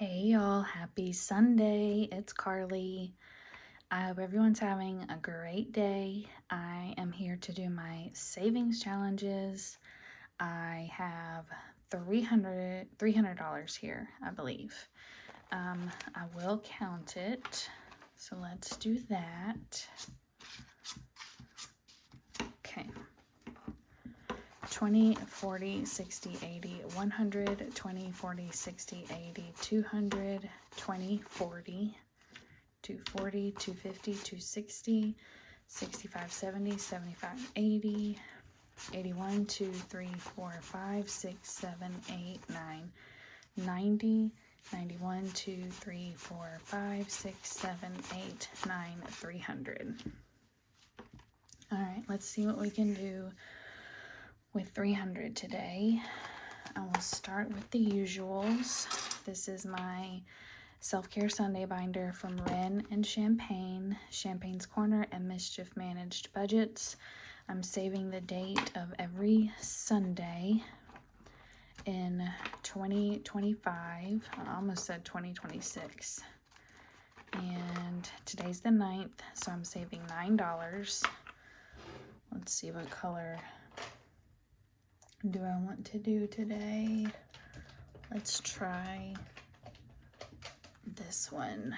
Hey y'all, happy Sunday. It's Carly. I hope everyone's having a great day. I am here to do my savings challenges. I have $300 here, I believe. I will count it. So let's do that. Okay. 20, 40, 60, 80, 100, 20, 40, 60, 80, 200, 20, 40, 240, 250, 260, 65, 70, 75, 80, 81, 2, 3, 4, 5, 6, 7, 8, 9, 90, 91, 2, 3, 4, 5, 6, 7, 8, 9, 300. All right, let's see what we can do with 300 today. I will start with the usuals. This is my Self-Care Sunday binder from Wren and Champagne, Champagne's Corner, and Mischief Managed Budgets. I'm saving the date of every Sunday in 2025. I almost said 2026. And today's the 9th, so I'm saving $9. Let's see what color do I want to do today. Let's try this one.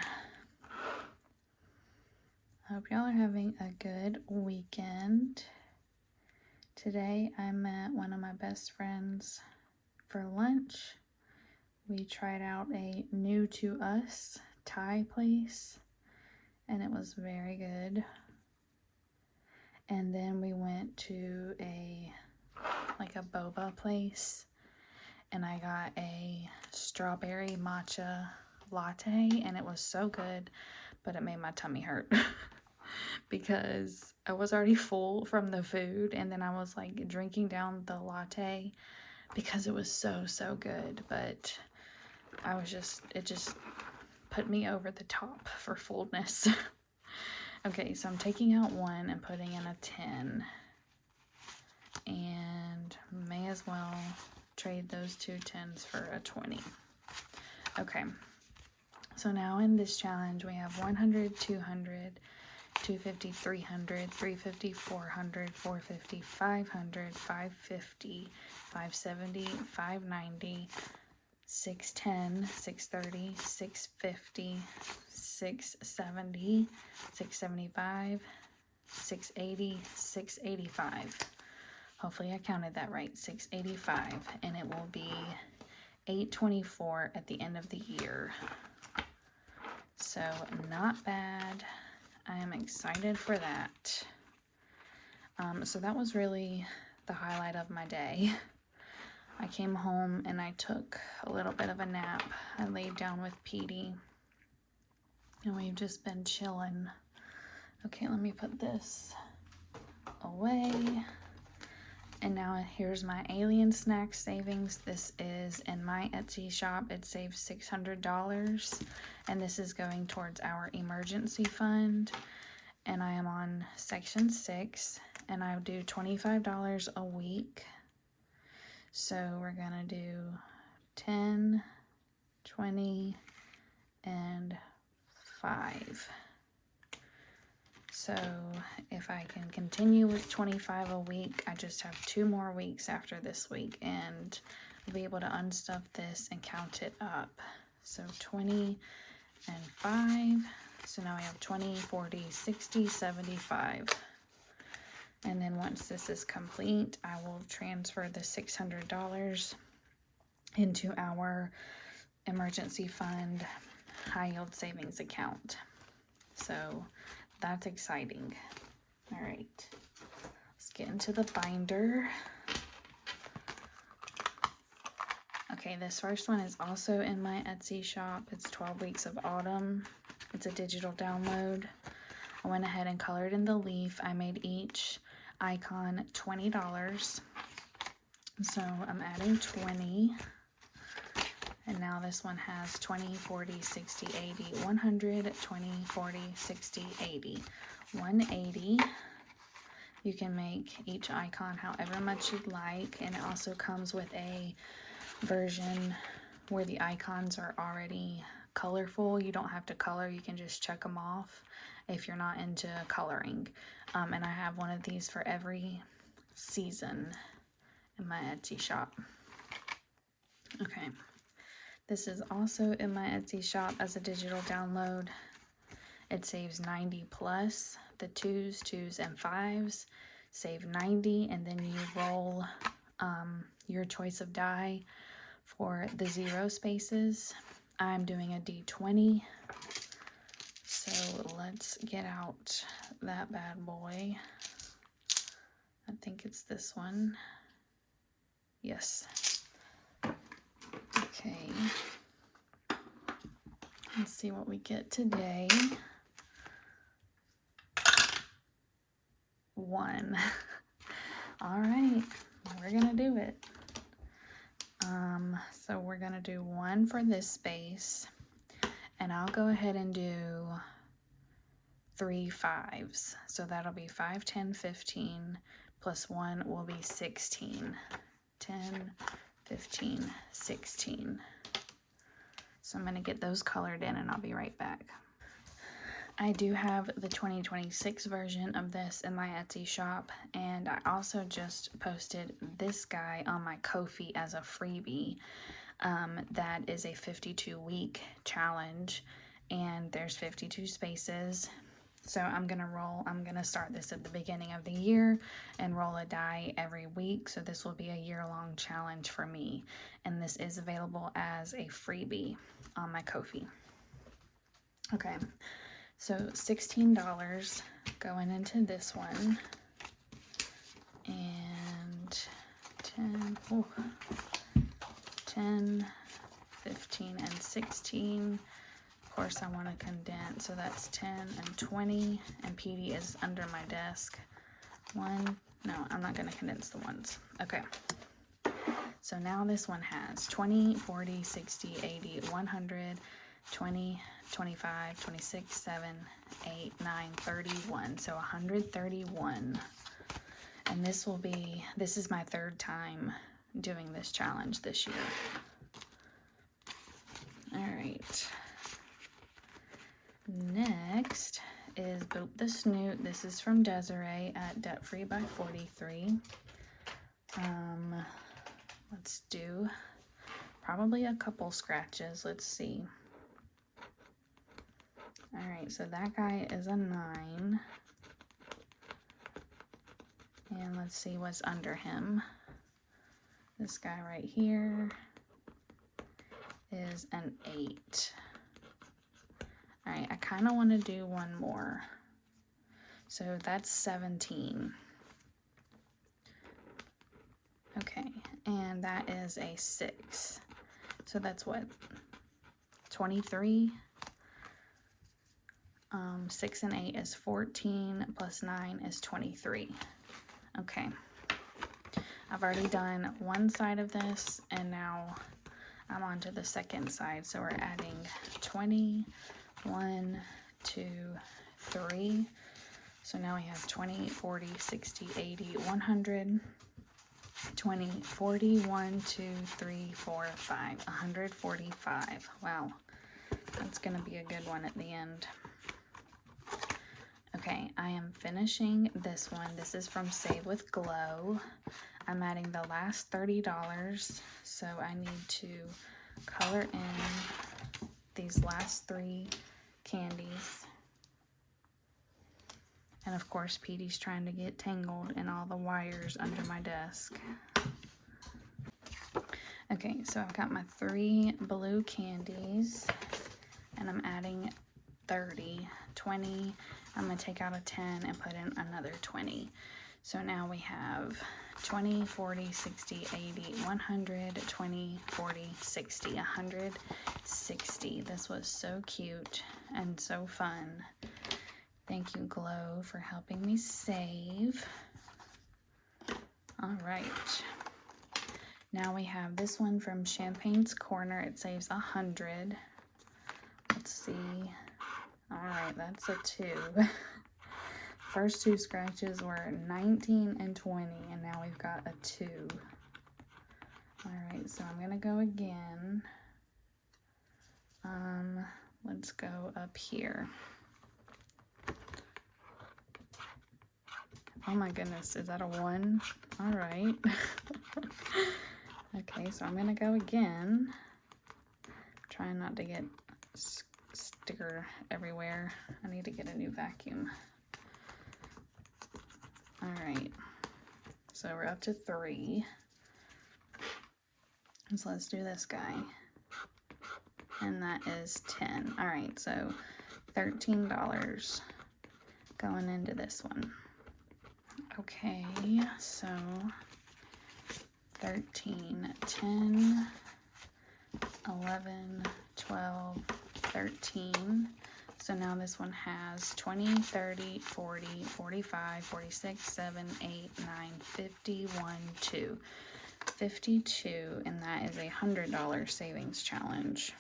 I hope y'all are having a good weekend. Today I met one of my best friends for lunch. We tried out a new to us Thai place and it was very good. And then we went to a boba place and I got a strawberry matcha latte and it was so good, but it made my tummy hurt because I was already full from the food and then I was like drinking down the latte because it was so good, but it just put me over the top for fullness. Okay, so I'm taking out one and putting in a 10 and may as well trade those two 10s for a 20. Okay, so now in this challenge we have 100, 200, 250, 300, 350, 400, 450, 500, 550, 570, 590, 610, 630, 650, 670, 675, 680, 685. Hopefully I counted that right, 685, and it will be 824 at the end of the year. So not bad. I am excited for that. So that was really the highlight of my day. I came home and I took a little bit of a nap. I laid down with Petey and we've just been chilling. Okay, let me put this away. And now here's my alien snack savings. This is in my Etsy shop. It saved $600 and this is going towards our emergency fund. And I am on section 6 and I do $25 a week. So we're gonna do 10, 20, and 5. So if I can continue with 25 a week, I just have 2 more weeks after this week and I'll be able to unstuff this and count it up. So 20 and 5. So now we have 20, 40, 60, 75. And then once this is complete, I will transfer the $600 into our emergency fund high yield savings account. So that's exciting. All right, let's get into the binder. Okay, this first one is also in my Etsy shop. It's 12 Weeks of Autumn. It's a digital download. I went ahead and colored in the leaf. I made each icon $20. So I'm adding 20. And now this one has 20, 40, 60, 80, 100, 20, 40, 60, 80, 180. You can make each icon however much you'd like. And it also comes with a version where the icons are already colorful. You don't have to color, you can just check them off if you're not into coloring. And I have one of these for every season in my Etsy shop. Okay, this is also in my Etsy shop as a digital download. It saves 90 plus. The 2s, 2s, and 5s save 90, and then you roll your choice of die for the 0 spaces. I'm doing a D20, so let's get out that bad boy. I think it's this one. Yes. Okay. Let's see what we get today. 1. All right, we're gonna do it. So we're gonna do 1 for this space, and I'll go ahead and do 3 5s. So that'll be 5, 10, 15, plus 1 will be 16. 10, 15, 16. So I'm gonna get those colored in and I'll be right back. I do have the 2026 version of this in my Etsy shop, and I also just posted this guy on my Ko-fi as a freebie. That is a 52-week challenge, and there's 52 spaces. So I'm gonna start this at the beginning of the year and roll a die every week. So this will be a year-long challenge for me, and this is available as a freebie on my Ko-fi. Okay. So $16 going into this one, and 10, 15, and 16. Of course, I want to condense, so that's 10 and 20, and PD is under my desk. 1, no, I'm not going to condense the ones. Okay. So now this one has 20, 40, 60, 80, 100, 20, 25, 26, 7, 8, 9, 31. So 131. And this is my 3rd time doing this challenge this year. All right. Next is Boop the Snoot. This is from Desiree at Debt Free by 43. Let's do probably a couple scratches. Let's see. All right, so that guy is a 9. And let's see what's under him. This guy right here is an 8. All right, I kind of want to do one more. So that's 17. Okay, and that is a 6. So that's what? 23? 6 and 8 is 14, plus 9 is 23. Okay. I've already done one side of this, and now I'm on to the second side. So we're adding 20, 1, 2, 3. So now we have 20, 40, 60, 80, 100, 20, 40, 1, 2, 3, 4, 5, 145. Wow. That's going to be a good one at the end. Okay, I am finishing this one. This is from Save with Glow. I'm adding the last $30, so I need to color in these last 3 candies. And of course, Petey's trying to get tangled in all the wires under my desk. Okay, so I've got my 3 blue candies, and I'm adding 30, 20. I'm going to take out a 10 and put in another 20. So now we have 20, 40, 60, 80, 100, 20, 40, 60, 160. This was so cute and so fun. Thank you, Glow, for helping me save. All right. Now we have this one from Champagne's Corner. It saves 100. Let's see. All right, that's a 2. First 2 scratches were 19 and 20, and now we've got a 2. All right, so I'm gonna go again. Let's go up here. Oh my goodness, is that a 1? All right. Okay, so I'm gonna go again. Trying not to get sticker everywhere. I need to get a new vacuum. All right, so we're up to 3. So let's do this guy. And that is 10. All right, so $13 going into this one. Okay, so 13, 10, 11, 12, 13. So now this one has 20, 30, 40, 45, 46, 7, 8, 9, 50, 1, 2. 52, and that is a $100 savings challenge.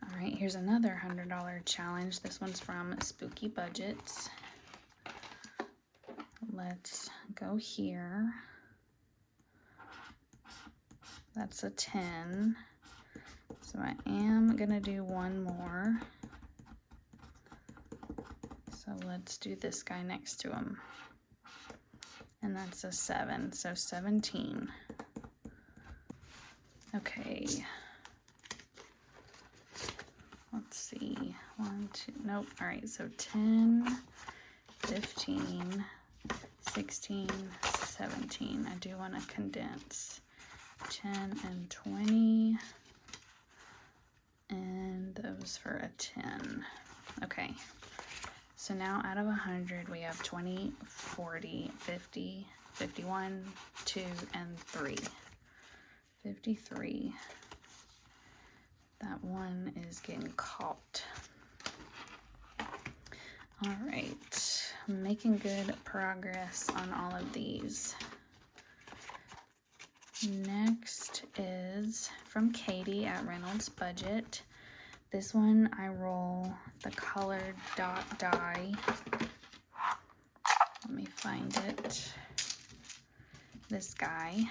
All right, here's another $100 challenge. This one's from Spooky Budgets. Let's go here. That's a 10. So I am gonna do one more. So let's do this guy next to him. And that's a 7, so 17. Okay. Let's see. 1, 2, nope. All right, so 10, 15, 16, 17. I do want to condense 10 and 20. And those for a 10. Okay. So now out of 100, we have 20, 40, 50, 51, 2, and 3. 53. That one is getting caught. All right, making good progress on all of these. Next is from Katie at Reynolds Budget. This one, I roll the colored dot die. Let me find it. This guy.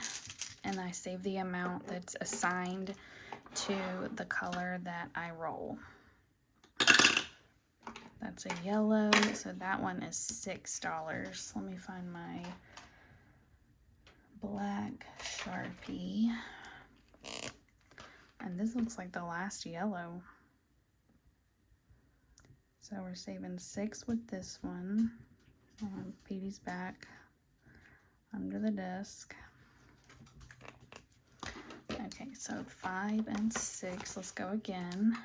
And I save the amount that's assigned to the color that I roll. That's a yellow, so that one is $6. Let me find my black Sharpie. And this looks like the last yellow. So we're saving 6 with this one. Petey's back under the desk. Okay, so 5 and 6. Let's go again.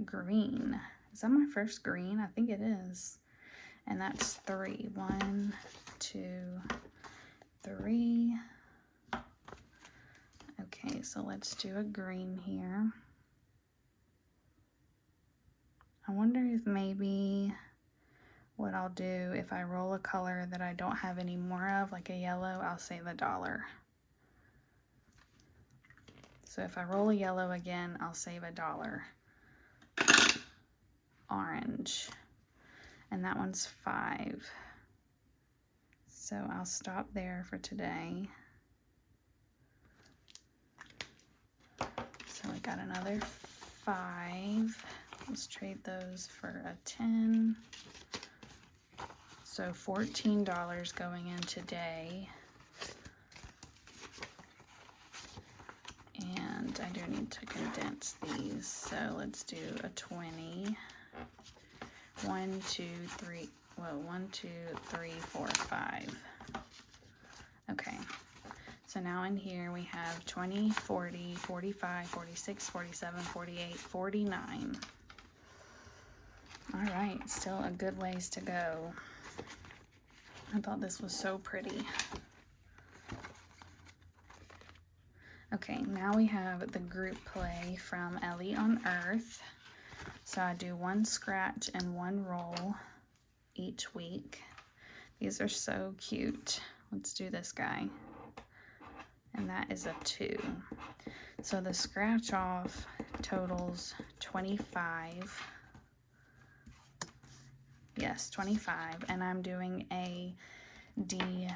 Green. Is that my first green? I think it is. And that's 3. 1, 2, 3. Okay, so let's do a green here. I wonder if maybe what I'll do if I roll a color that I don't have any more of, like a yellow, I'll save $1. So if I roll a yellow again, I'll save $1. Orange. And that one's 5. So I'll stop there for today. So we got another 5. Let's trade those for a 10. So $14 going in today. And I do need to condense these. So let's do a 20. 1, 2, 3. Well, 1, 2, 3, 4, 5. Okay. So now in here we have 20, 40, 45, 46, 47, 48, 49. All right, still a good ways to go. I thought this was so pretty. Okay, now we have the group play from Ellie on Earth. So I do 1 scratch and 1 roll each week. These are so cute. Let's do this guy. And that is a 2. So the scratch off totals 25. Yes, 25. And I'm doing a D2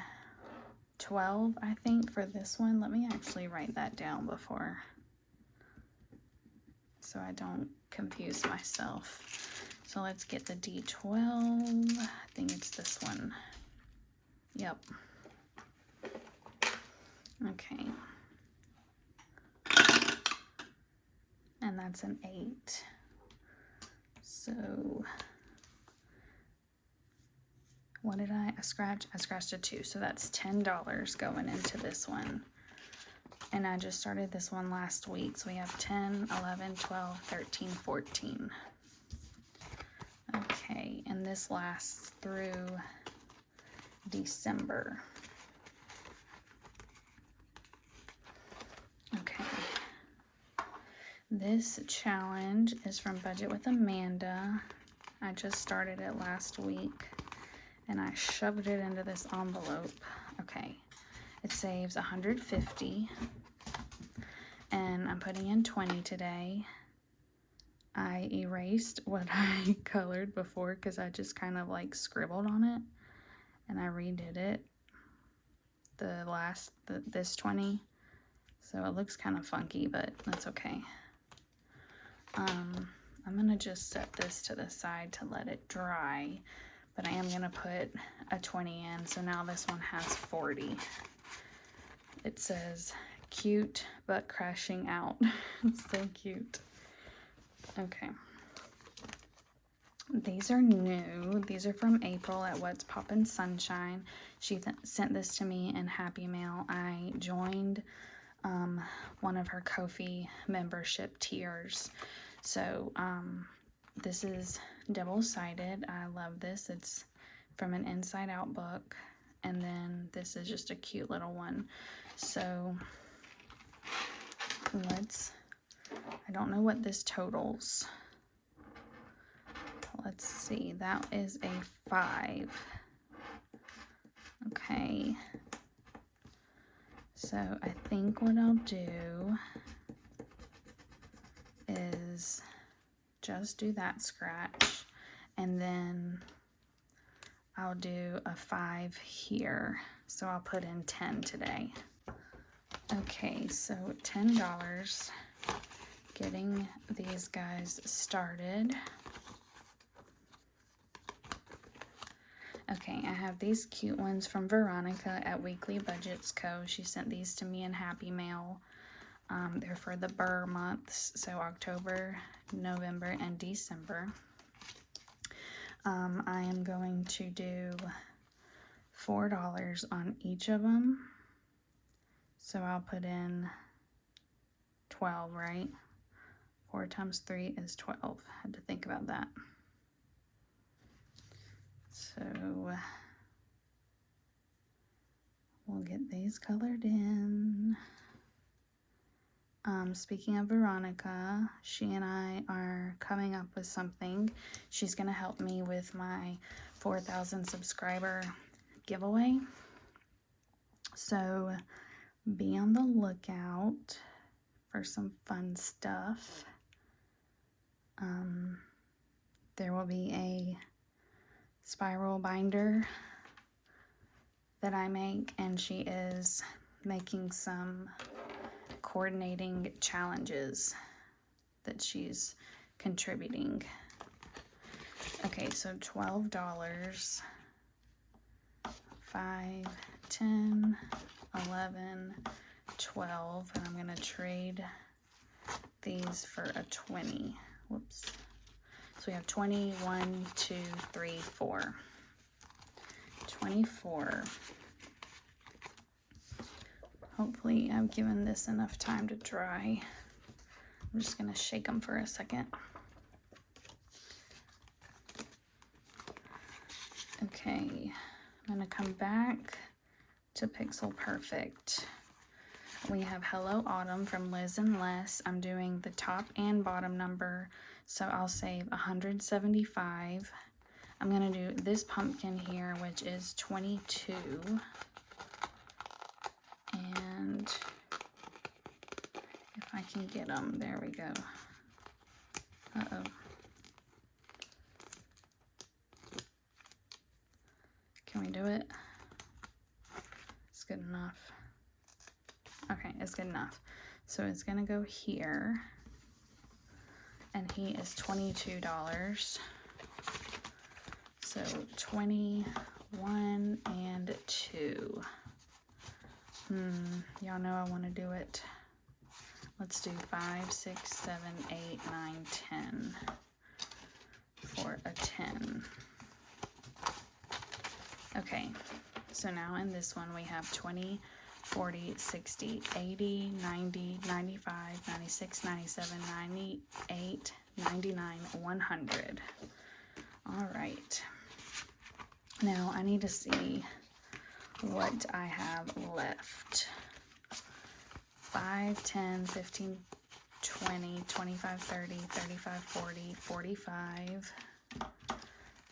12, I think, for this one. Let me actually write that down before, so I don't confuse myself. So let's get the D12. I think it's this one. Yep. Okay. And that's an 8. So what did I scratch? I scratched a 2. So that's $10 going into this one. And I just started this one last week. So we have 10, 11, 12, 13, 14. Okay, and this lasts through December. Okay. This challenge is from Budget with Amanda. I just started it last week and I shoved it into this envelope. Okay, it saves 150 and I'm putting in 20 today. I erased what I colored before because I just kind of like scribbled on it and I redid it this 20, so it looks kind of funky, but that's okay. I'm gonna just set this to the side to let it dry, but I am gonna put a 20 in, so now this one has 40. It says cute but crashing out. So cute. Okay, these are new. These are from April at What's Poppin' Sunshine. She sent this to me in Happy Mail. I joined one of her Ko-fi membership tiers. So this is double-sided. I love this. It's from an Inside Out book, and then this is just a cute little one. So I don't know what this totals. Let's see, that is a 5. Okay, so I think what I'll do is just do that scratch, and then I'll do a 5 here. So I'll put in 10 today. Okay, so $10, getting these guys started. Okay, I have these cute ones from Veronica at Weekly Budgets Co. She sent these to me in Happy Mail. They're for the Burr months, so October, November, and December. I am going to do $4 on each of them. So I'll put in 12, right? 4 times 3 is 12. Had to think about that. So we'll get these colored in. Speaking of Veronica, she and I are coming up with something. She's going to help me with my 4,000 subscriber giveaway. So be on the lookout for some fun stuff. There will be a spiral binder that I make, and she is making some coordinating challenges that she's contributing. Okay, so $12, 5, 10, 11, 12, and I'm gonna trade these for a 20. Whoops. So we have 20, 1, 2, 3, 4. 24. Hopefully I've given this enough time to dry. I'm just gonna shake them for a second. Okay, I'm gonna come back to Pixel Perfect. We have Hello Autumn from Liz and Les. I'm doing the top and bottom number, so I'll save 175. I'm gonna do this pumpkin here, which is 22. And if I can get them, there we go. Uh-oh. Can we do it? It's good enough. enough. So it's gonna go here, and he is $22. So 21 and 2. Y'all know I want to do it. Let's do 5, 6, 7, 8, 9, 10 for a 10. Okay, so now in this one we have 20, 40, 60, 80, 90, 95, 96, 97, 98, 99, 100. All right. Now I need to see what I have left. 5, 10, 15, 20, 25, 30, 35, 40, 45,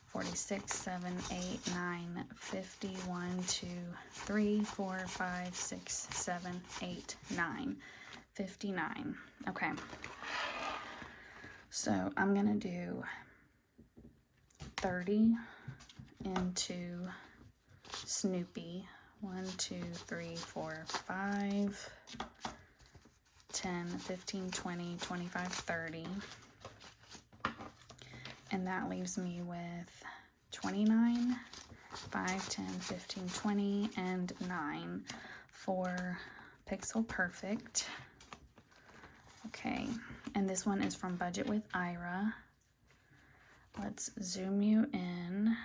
46, 7, 8, 9, 50, 1, 2, 3, 4, 5, 6, 7, 8, 9, 59. Okay. So I'm gonna do 30 into Snoopy. 1, 2, 3, 4, 5, 10, 15, 20, 25, 30. And that leaves me with 29, 5, 10, 15, 20, and 9 for Pixel Perfect. Okay, and this one is from Budget with Ira. Let's zoom you in,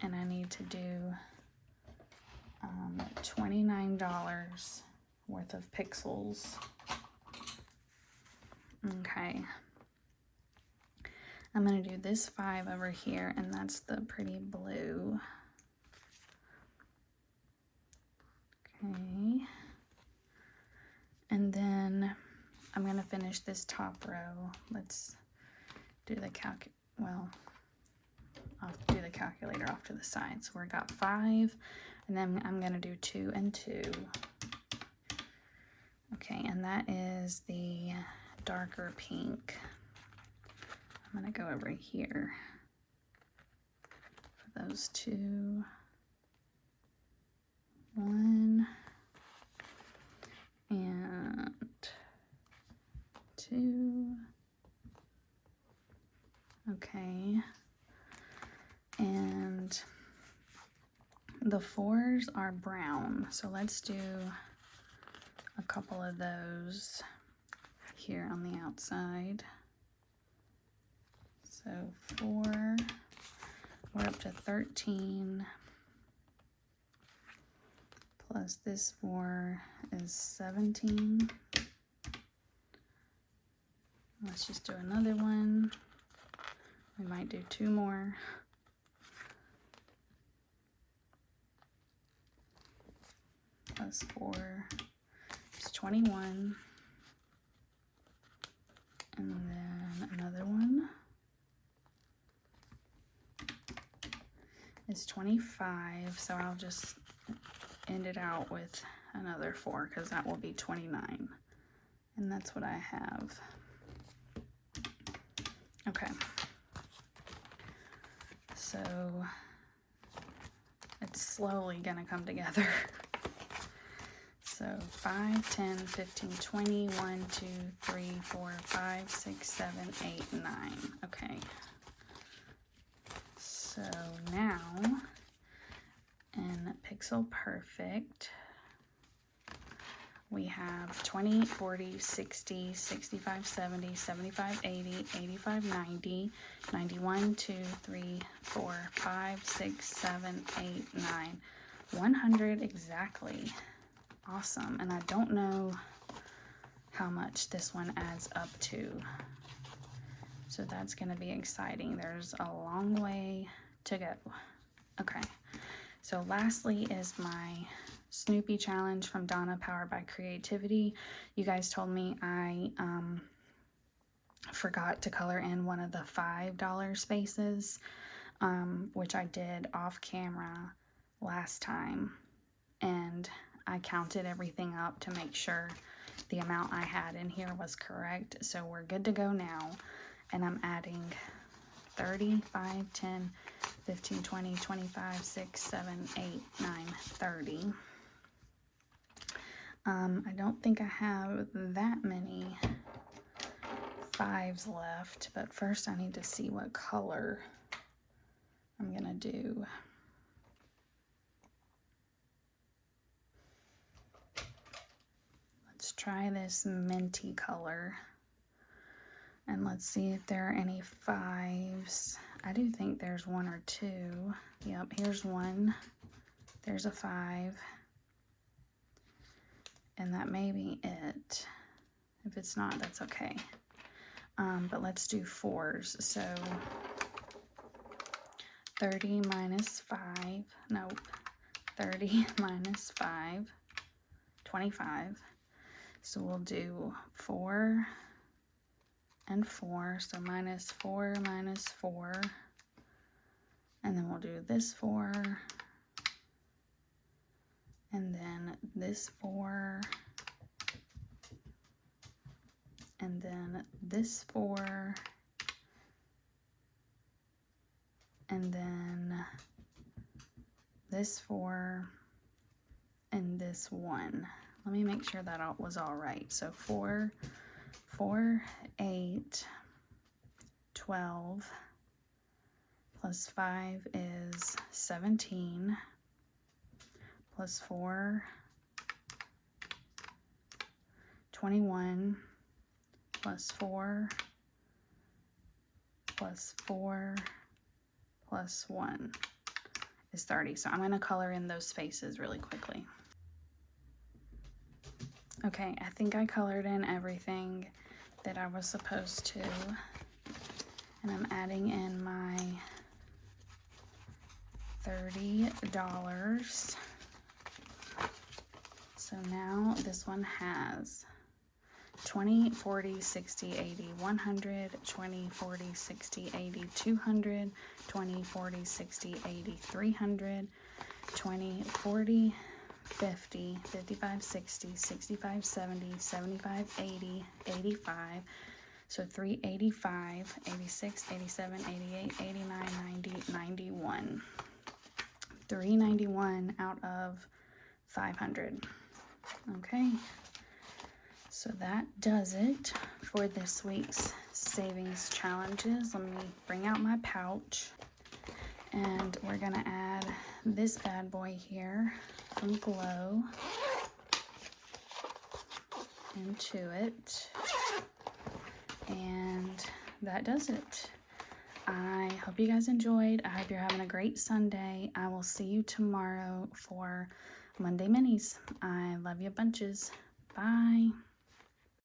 and I need to do $29 worth of pixels. Okay. I'm going to do this 5 over here, and that's the pretty blue. Okay. And then I'm going to finish this top row. Let's do the I'll do the calculator off to the side. So we got 5, and then I'm going to do 2 and 2. Okay, and that is the darker pink. I'm going to go over here for those 2. 1 and 2. Okay. And the 4s are brown, so let's do a couple of those here on the outside. So 4, we're up to 13, plus this 4 is 17. Let's just do another one. We might do 2 more. Plus 4 is 21. And then another one is 25. So I'll just end it out with another 4 because that will be 29. And that's what I have. Okay. So it's slowly gonna come together. So 5, 10, 15, 20, 1, 2, 3, 4, 5, 6, 7, 8, 9. Okay. So now in Pixel Perfect, we have 20, 40, 60, 65, 70, 75, 80, 85, 90, 91, 2, 3, 4, 5, 6, 7, 8, 9, 100 exactly. Awesome. And I don't know how much this one adds up to. So that's going to be exciting. There's a long way to go. Okay. So lastly is my Snoopy challenge from Donna, powered by creativity. You guys told me I forgot to color in one of the $5 spaces, which I did off camera last time, and I counted everything up to make sure the amount I had in here was correct. So we're good to go now, and I'm adding 30, 5, 10, 15, 20, 25, 6, 7, 8, 9, 30. I don't think I have that many 5s left, but first I need to see what color I'm gonna do. Let's try this minty color. And let's see if there are any 5s. I do think there's 1 or 2. Yep, here's 1. There's a 5. And that may be it. If it's not, that's okay. But let's do 4s. So 30 minus 5. Nope. 30 minus 5. 25. So we'll do 4 and 4, so minus 4 minus 4, and then we'll do this 4, and then this 4, and then this 4, and then this 4, and this 1. Let me make sure that was all right. So 4, 8, 12, plus 5 is 17, plus 4, 21, plus 4, plus 4, plus 1 is 30. So I'm going to color in those faces really quickly. Okay, I think I colored in everything that I was supposed to, and I'm adding in my $30. So now this one has 20, 40, 60, 80, 100, 20, 40, 60, 80, 200, 20, 40, 60, 80, 300, 20, 40, 50, 55, 60, 65, 70, 75, 80, 85, so 385, 86, 87, 88, 89, 90, 91. 391 out of 500. Okay, so that does it for this week's savings challenges. Let me bring out my pouch, and we're gonna add this bad boy here from Glow into it, and that does it. I hope you guys enjoyed. I hope you're having a great Sunday. I will see you tomorrow for Monday Minis. I love you bunches. Bye.